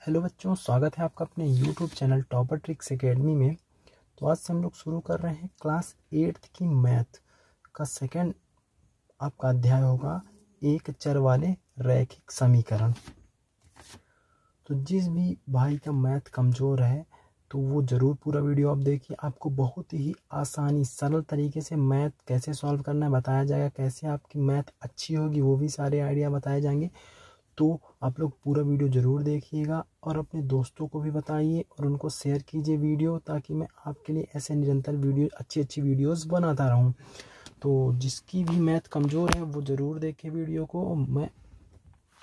Hello बच्चों, स्वागत है आपका अपने YouTube channel topper tricks academy में। तो आज से हम लोग शुरू कर रहे हैं क्लास 8th की मैथ का सेकंड आपका अध्याय होगा एक चर वाले रैखिक समीकरण। तो जिस भी भाई का मैथ कमज़ोर है तो वो ज़रूर पूरा वीडियो आप देखिए। आपको बहुत ही आसानी सरल तरीके से मैथ कैसे सॉल्व करना है बताया जाएगा, कैसे आपकी मैथ अच्छी होगी वो भी सारे आइडिया बताए जाएंगे। तो आप लोग पूरा वीडियो ज़रूर देखिएगा और अपने दोस्तों को भी बताइए और उनको शेयर कीजिए वीडियो, ताकि मैं आपके लिए ऐसे निरंतर वीडियो अच्छी वीडियोस बनाता रहूं। तो जिसकी भी मैथ कमज़ोर है वो ज़रूर देखे वीडियो को। मैं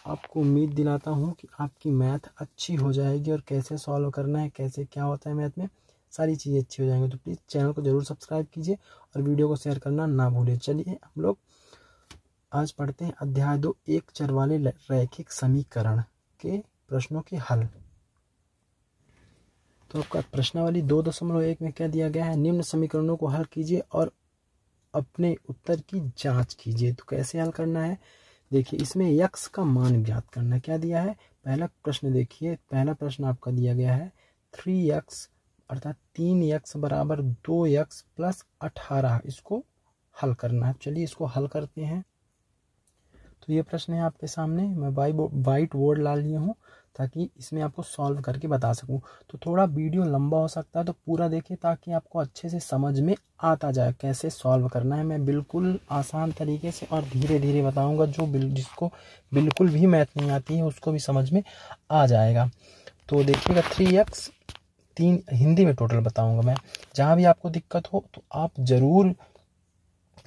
आपको उम्मीद दिलाता हूं कि आपकी मैथ अच्छी हो जाएगी और कैसे सॉल्व करना है, कैसे क्या होता है मैथ में, सारी चीज़ें अच्छी हो जाएंगी। तो प्लीज़ चैनल को ज़रूर सब्सक्राइब कीजिए और वीडियो को शेयर करना ना भूलिए। चलिए हम लोग आज पढ़ते हैं अध्याय 2 एक चर वाले रैखिक समीकरण के प्रश्नों के हल। तो आपका प्रश्नावली 2.1 में क्या दिया गया है, निम्न समीकरणों को हल कीजिए और अपने उत्तर की जांच कीजिए। तो कैसे हल करना है, देखिए इसमें x का मान ज्ञात करना है। क्या दिया है, पहला प्रश्न देखिए, पहला प्रश्न आपका दिया गया है 3x अर्थात 3x बराबर 2x प्लस 18, इसको हल करना है। चलिए इसको हल करते हैं। तो ये प्रश्न है आपके सामने, मैं वाइट बोर्ड ला लिया हूँ ताकि इसमें आपको सॉल्व करके बता सकूँ। तो थोड़ा वीडियो लंबा हो सकता है तो पूरा देखिए ताकि आपको अच्छे से समझ में आता जाए कैसे सॉल्व करना है। मैं बिल्कुल आसान तरीके से और धीरे धीरे बताऊँगा, जिसको बिल्कुल भी मैथ नहीं आती है उसको भी समझ में आ जाएगा। तो देखिएगा 3x 3 हिंदी में टोटल बताऊँगा मैं। जहाँ भी आपको दिक्कत हो तो आप ज़रूर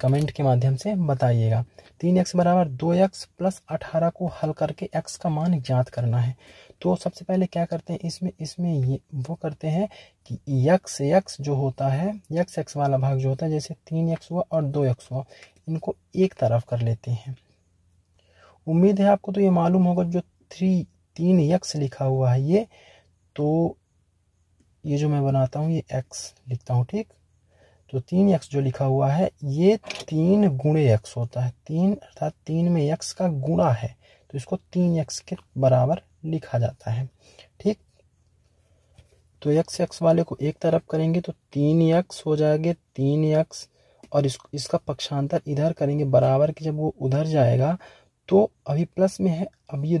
कमेंट के माध्यम से बताइएगा। 3x बराबर 2x प्लस 18 को हल करके x का मान ज्ञात करना है। तो सबसे पहले क्या करते हैं, इसमें ये वो करते हैं कि x जो होता है, x वाला भाग जो होता है, जैसे 3x हुआ और 2x हुआ, इनको एक तरफ कर लेते हैं। उम्मीद है आपको तो ये मालूम होगा, जो 3x लिखा हुआ है ये, तो ये जो मैं बनाता हूँ ये x लिखता हूँ, ठीक। तो 3x जो लिखा हुआ है ये 3 गुणे x होता है, 3 अर्थात 3 में x का गुणा है तो इसको 3x के बराबर लिखा जाता है, ठीक। तो x वाले को एक तरफ करेंगे तो 3x हो जाएगा 3x, और इसका पक्षांतर इधर करेंगे बराबर के, जब वो उधर जाएगा तो अभी प्लस में है, अब ये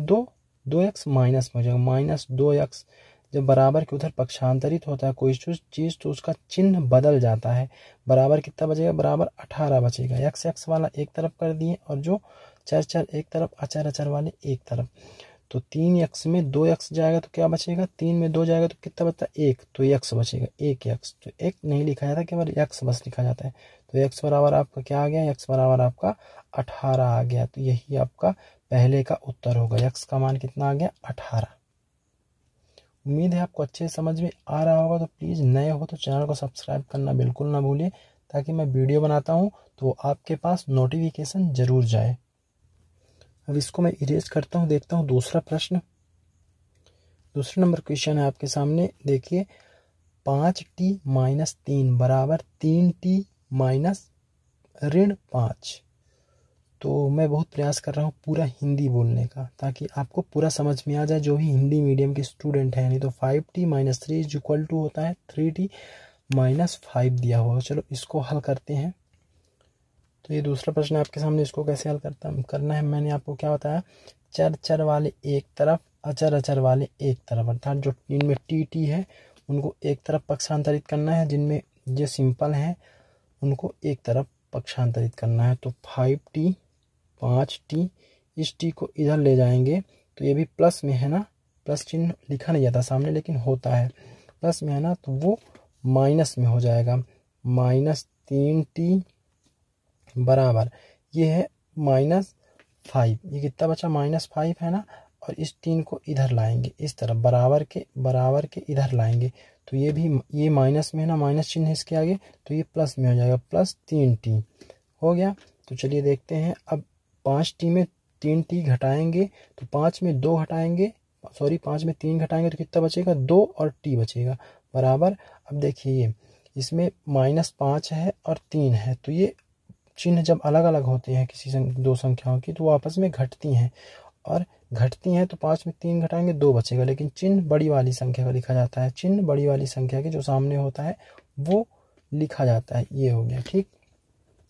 2x माइनस में हो जाएगा, माइनस 2x। जब बराबर के उधर पक्षांतरित होता है कोई चीज़ तो उसका चिन्ह बदल जाता है। बराबर कितना बचेगा, बराबर 18 बचेगा। x वाला एक तरफ कर दिए और जो चर एक तरफ, अचर वाले एक तरफ। तो 3x में 2x जाएगा तो क्या बचेगा, 3 में 2 जाएगा तो कितना बचता है 1, तो x बचेगा 1x। तो 1 नहीं लिखा जाता, केवल x बस लिखा जाता है। तो x बराबर आपका क्या आ गया, x बराबर आपका 18 आ गया। तो यही आपका पहले का उत्तर होगा, x का मान कितना आ गया 18। उम्मीद है आपको अच्छे से समझ में आ रहा होगा। तो प्लीज़ नए हो तो चैनल को सब्सक्राइब करना बिल्कुल ना भूलिए, ताकि मैं वीडियो बनाता हूँ तो आपके पास नोटिफिकेशन ज़रूर जाए। अब इसको मैं इरेज करता हूँ, देखता हूँ दूसरा प्रश्न। दूसरा नंबर क्वेश्चन है आपके सामने, देखिए 5t माइनस 3 बराबर 3t माइनस ऋण 5। तो मैं बहुत प्रयास कर रहा हूँ पूरा हिंदी बोलने का, ताकि आपको पूरा समझ में आ जाए जो भी हिंदी मीडियम के स्टूडेंट हैं। नहीं तो 5t minus 3 is equal to होता है 3t माइनस 5 दिया हुआ। चलो इसको हल करते हैं। तो ये दूसरा प्रश्न आपके सामने, इसको कैसे हल करना है, मैंने आपको क्या बताया, चर वाले एक तरफ, अचर वाले एक तरफ, अर्थात जो इनमें टी है उनको एक तरफ पक्षांतरित करना है, जिनमें जो सिंपल हैं उनको एक तरफ पक्षांतरित करना है। तो 5t 5t, इस t को इधर ले जाएंगे तो ये भी प्लस में है ना, प्लस चिन्ह लिखा नहीं जाता सामने लेकिन होता है, प्लस में है ना, तो वो माइनस में हो जाएगा, माइनस 3t बराबर ये है माइनस 5। ये कितना बचा, माइनस 5 है ना, और इस 3 को इधर लाएंगे इस तरफ, बराबर के इधर लाएंगे तो ये भी, ये माइनस में है ना, माइनस चिन्ह इसके आगे, तो ये प्लस में हो जाएगा, प्लस 3t हो गया। तो चलिए देखते हैं, अब 5t में 3t घटाएंगे तो 5 में 2 घटाएंगे, सॉरी 5 में 3 घटाएंगे तो कितना बचेगा, 2 और t बचेगा बराबर। अब देखिए ये इसमें -5 है और 3 है, तो ये चिन्ह जब अलग अलग होते हैं किसी दो संख्याओं की तो वो आपस में घटती हैं, और घटती हैं तो 5 में 3 घटाएंगे 2 बचेगा, लेकिन चिन्ह बड़ी वाली संख्या का लिखा जाता है, चिन्ह बड़ी वाली संख्या के जो सामने होता है वो लिखा जाता है। ये हो गया, ठीक।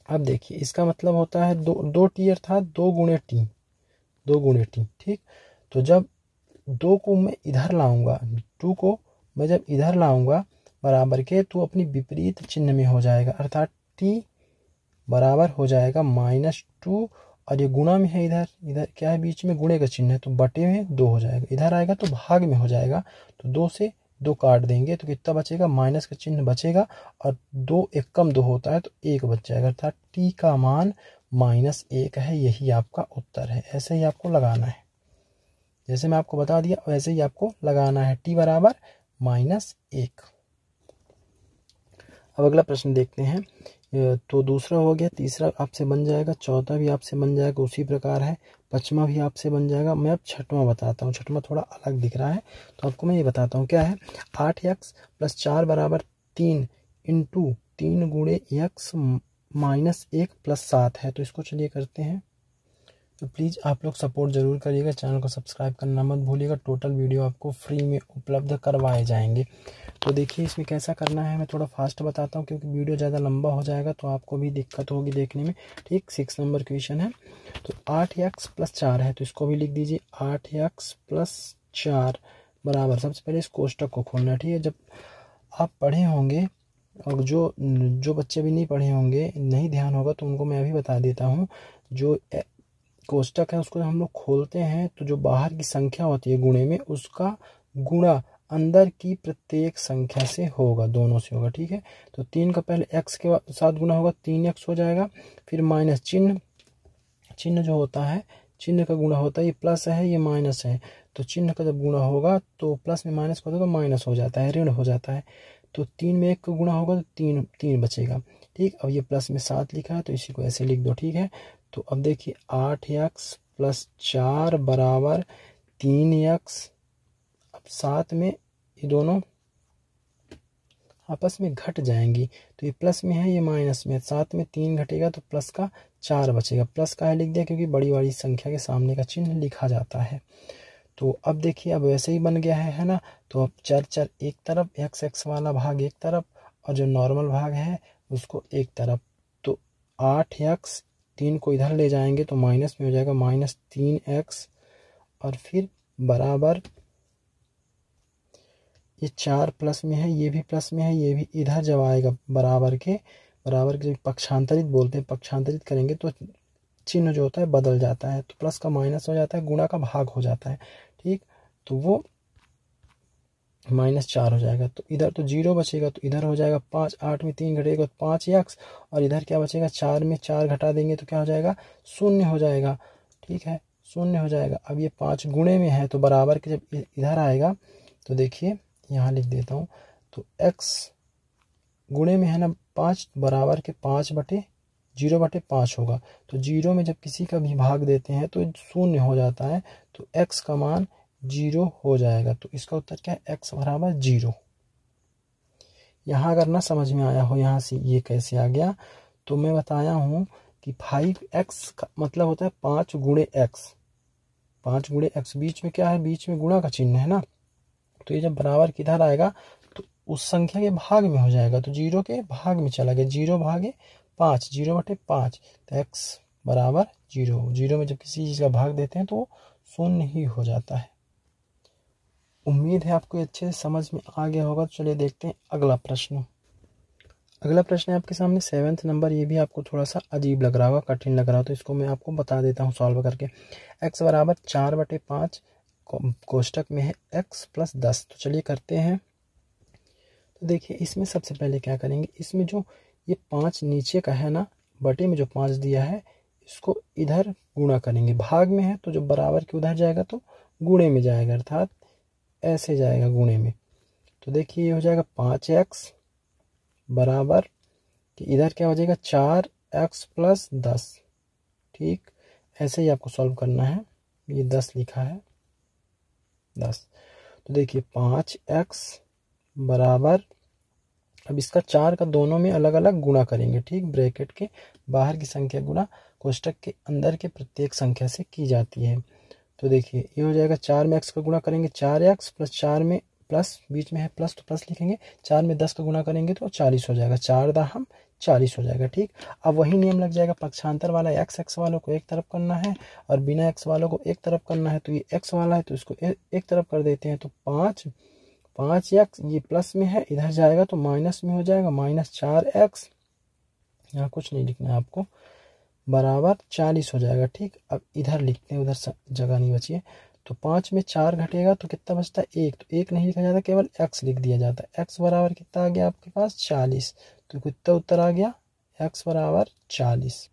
अब देखिए इसका मतलब होता है दो टी अर्थात 2 गुणे टी, 2 गुणे टी, ठीक। तो जब 2 को मैं इधर लाऊंगा, 2 को मैं जब इधर लाऊंगा बराबर के, तो अपनी विपरीत चिन्ह में हो जाएगा, अर्थात टी बराबर हो जाएगा -2, और ये गुणा में है, इधर इधर क्या है बीच में गुणे का चिन्ह है, तो बटे में 2 हो जाएगा, इधर आएगा तो भाग में हो जाएगा, तो 2 से 2 काट देंगे तो कितना बचेगा, माइनस का चिन्ह बचेगा, और 2 एक कम 2 होता है तो 1 बच जाएगा, अर्थात टी का मान -1 है। यही आपका उत्तर है। ऐसे ही आपको लगाना है, जैसे मैं आपको बता दिया वैसे ही आपको लगाना है, टी बराबर -1। अब अगला प्रश्न देखते हैं। तो दूसरा हो गया, तीसरा आपसे बन जाएगा, चौथा भी आपसे बन जाएगा, उसी प्रकार है, पांचवा भी आपसे बन जाएगा। मैं अब छठवां बताता हूँ, छठवां थोड़ा अलग दिख रहा है तो आपको मैं ये बताता हूँ क्या है। 8x + 4 = 3 इंटू 3 गुणे x -1 + 7 है। तो इसको चलिए करते हैं। तो प्लीज़ आप लोग सपोर्ट ज़रूर करिएगा, चैनल को सब्सक्राइब करना मत भूलिएगा। टोटल वीडियो आपको फ्री में उपलब्ध करवाए जाएंगे। तो देखिए इसमें कैसा करना है, मैं थोड़ा फास्ट बताता हूँ क्योंकि वीडियो ज़्यादा लंबा हो जाएगा तो आपको भी दिक्कत होगी देखने में, ठीक। 6 नंबर क्वेश्चन है। तो 8x + 4 है, तो इसको भी लिख दीजिए, 8x + 4 बराबर, सबसे पहले इस कोष्टक को खोलना है, ठीक है। जब आप पढ़े होंगे और जो बच्चे भी नहीं पढ़े होंगे, नहीं ध्यान होगा, तो उनको मैं अभी बता देता हूँ। जो कोष्टक है उसको हम लोग खोलते हैं तो जो बाहर की संख्या होती है गुणे में, उसका गुणा अंदर की प्रत्येक संख्या से होगा, दोनों से होगा, ठीक है। तो 3 का पहले x के साथ गुणा होगा, 3x हो जाएगा, फिर माइनस चिन्ह जो होता है, चिन्ह का गुणा होता है, ये प्लस है ये माइनस है, तो चिन्ह का जब गुणा होगा तो प्लस में माइनस होता है तो माइनस हो जाता है, ऋण हो जाता है। तो 3 में 1 का गुणा होगा तो 3 बचेगा, ठीक। अब ये प्लस में 7 लिखा है तो इसी को ऐसे लिख दो, ठीक है। तो अब देखिए 8x + 4 = 3x। अब 7 में ये दोनों आपस में घट जाएंगी, तो ये प्लस में है ये माइनस में, 7 में 3 घटेगा तो प्लस का 4 बचेगा। प्लस का है लिख दिया क्योंकि बड़ी वाली संख्या के सामने का चिन्ह लिखा जाता है। तो अब देखिए अब वैसे ही बन गया है ना। तो अब चर एक तरफ, x वाला भाग एक तरफ, और जो नॉर्मल भाग है उसको एक तरफ। तो 8x, 3 को इधर ले जाएंगे तो माइनस में हो जाएगा, -3x, और फिर बराबर ये 4 प्लस में है, ये भी प्लस में है, ये भी इधर जब आएगा बराबर के जब पक्षांतरित बोलते हैं, पक्षांतरित करेंगे तो चिन्ह जो होता है बदल जाता है, तो प्लस का माइनस हो जाता है, गुणा का भाग हो जाता है, ठीक। तो वो -4 हो जाएगा, तो इधर तो 0 बचेगा, तो इधर हो जाएगा 5, 8 में 3 घटेगा तो 5x, और इधर क्या बचेगा, 4 में 4 घटा देंगे तो क्या हो जाएगा, 0 हो जाएगा, ठीक है, 0 हो जाएगा। अब ये 5 गुणे में है तो बराबर के जब इधर आएगा तो देखिए यहाँ लिख देता हूँ, तो x गुणे में है ना 5, बराबर के 0/5 होगा। तो 0 में जब किसी का भी भाग देते हैं तो 0 हो जाता है, तो x का मान 0 हो जाएगा। तो इसका उत्तर क्या है, x बराबर 0। यहाँ अगर ना समझ में आया हो यहाँ से ये कैसे आ गया, तो मैं बताया हूँ कि 5x का मतलब होता है 5 गुणे x, 5 गुणे x, बीच में क्या है, बीच में गुणा का चिन्ह है ना, तो ये जब बराबर किधर आएगा तो उस संख्या के भाग में हो जाएगा, तो 0 के भाग में चला गया, 0/5, 0/5, तो x बराबर 0। 0 में जब किसी चीज़ का भाग देते हैं तो वो 0 ही हो जाता है। उम्मीद है आपको अच्छे से समझ में आ गया होगा। तो चलिए देखते हैं अगला प्रश्न। अगला प्रश्न है आपके सामने 7th नंबर। ये भी आपको थोड़ा सा अजीब लग रहा होगा, कठिन लग रहा हो, तो इसको मैं आपको बता देता हूँ सॉल्व करके। x बराबर 4/5 कोष्टक में है x + 10। तो चलिए करते हैं। तो देखिए इसमें सबसे पहले क्या करेंगे, इसमें जो ये 5 नीचे का है ना, बटे में जो 5 दिया है, इसको इधर गुणा करेंगे, भाग में है तो जो बराबर के उधर जाएगा तो गुणे में जाएगा, अर्थात ऐसे जाएगा गुणे में। तो देखिए ये हो जाएगा 5x बराबर कि इधर क्या हो जाएगा 4x + 10, ठीक। ऐसे ही आपको सॉल्व करना है। ये 10 लिखा है, 10। तो देखिए 5x बराबर, अब इसका 4 का दोनों में अलग अलग गुणा करेंगे, ठीक। ब्रैकेट के बाहर की संख्या गुणा कोष्टक के अंदर के प्रत्येक संख्या से की जाती है। तो देखिए ये हो जाएगा 4 में x का गुणा करेंगे 4x प्लस 4 में प्लस बीच में है प्लस तो प्लस लिखेंगे, 4 में 10 का गुणा करेंगे तो 40 हो जाएगा, 4 दाहम 40 हो जाएगा। ठीक, अब वही नियम लग जाएगा, पक्षांतर वाला x वालों को एक तरफ करना है और बिना x वालों को एक तरफ करना है। तो ये x वाला है तो इसको एक तरफ कर देते हैं, तो 5x ये प्लस में है, इधर जाएगा तो माइनस में हो जाएगा, -4x, यहाँ कुछ नहीं लिखना है आपको, बराबर 40 हो जाएगा। ठीक, अब इधर लिखते हैं, उधर जगह नहीं बची है। तो 5 में 4 घटेगा तो कितना बचता है 1, तो 1 नहीं लिखा जाता, केवल x लिख दिया जाता है। x बराबर कितना आ गया आपके पास 40, तो कितना उत्तर आ गया x बराबर 40।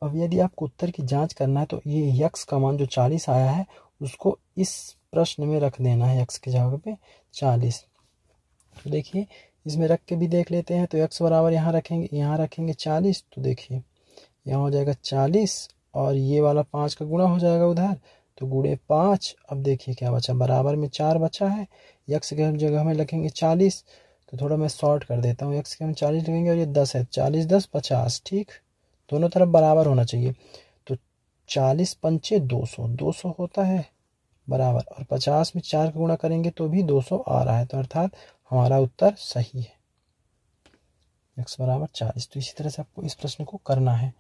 अब यदि आपको उत्तर की जांच करना है तो ये x का मान जो 40 आया है उसको इस प्रश्न में रख देना है, x की जगह पे 40। तो देखिए इसमें रख के भी देख लेते हैं, तो x बराबर यहाँ रखेंगे 40, तो देखिए यहाँ हो जाएगा 40 और ये वाला 5 का गुणा हो जाएगा उधर, तो गुणे 5। अब देखिए क्या बचा, बराबर में 4 बचा है, x की जगह में रखेंगे 40, तो थोड़ा मैं शॉर्ट कर देता हूँ, x के हम 40 लिखेंगे और ये 10 है, 40 10 50। ठीक, दोनों तरफ बराबर होना चाहिए, तो 40 पंचे 200, 200 होता है बराबर, और 50 में 4 का गुणा करेंगे तो भी 200 आ रहा है, तो अर्थात हमारा उत्तर सही है, x बराबर 40। तो इसी तरह से आपको इस प्रश्न को करना है।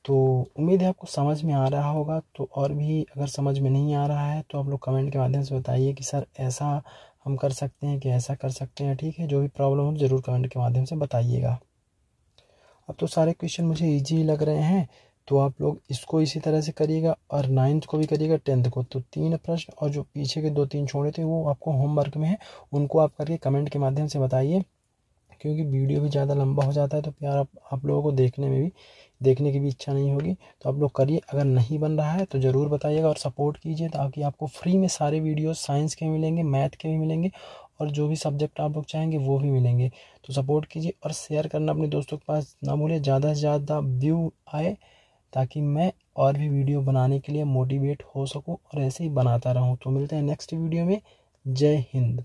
तो उम्मीद है आपको समझ में आ रहा होगा। तो और भी अगर समझ में नहीं आ रहा है तो आप लोग कमेंट के माध्यम से बताइए कि सर ऐसा हम कर सकते हैं कि ऐसा कर सकते हैं। ठीक है, जो भी प्रॉब्लम हो ज़रूर कमेंट के माध्यम से बताइएगा। अब तो सारे क्वेश्चन मुझे ईजी लग रहे हैं, तो आप लोग इसको इसी तरह से करिएगा और 9th को भी करिएगा, 10th को। तो 3 प्रश्न और जो पीछे के 2-3 छोड़े थे वो आपको होमवर्क में है, उनको आप करके कमेंट के माध्यम से बताइए, क्योंकि वीडियो भी ज़्यादा लंबा हो जाता है तो फिर आप लोगों को देखने की भी इच्छा नहीं होगी। तो आप लोग करिए, अगर नहीं बन रहा है तो ज़रूर बताइएगा और सपोर्ट कीजिए, ताकि आपको फ्री में सारे वीडियोस साइंस के मिलेंगे, मैथ के भी मिलेंगे और जो भी सब्जेक्ट आप लोग चाहेंगे वो भी मिलेंगे। तो सपोर्ट कीजिए और शेयर करना अपने दोस्तों के पास ना भूलें, ज़्यादा से ज़्यादा व्यू आए, ताकि मैं और भी वीडियो बनाने के लिए मोटिवेट हो सकूँ और ऐसे ही बनाता रहूँ। तो मिलते हैं नेक्स्ट वीडियो में। जय हिंद।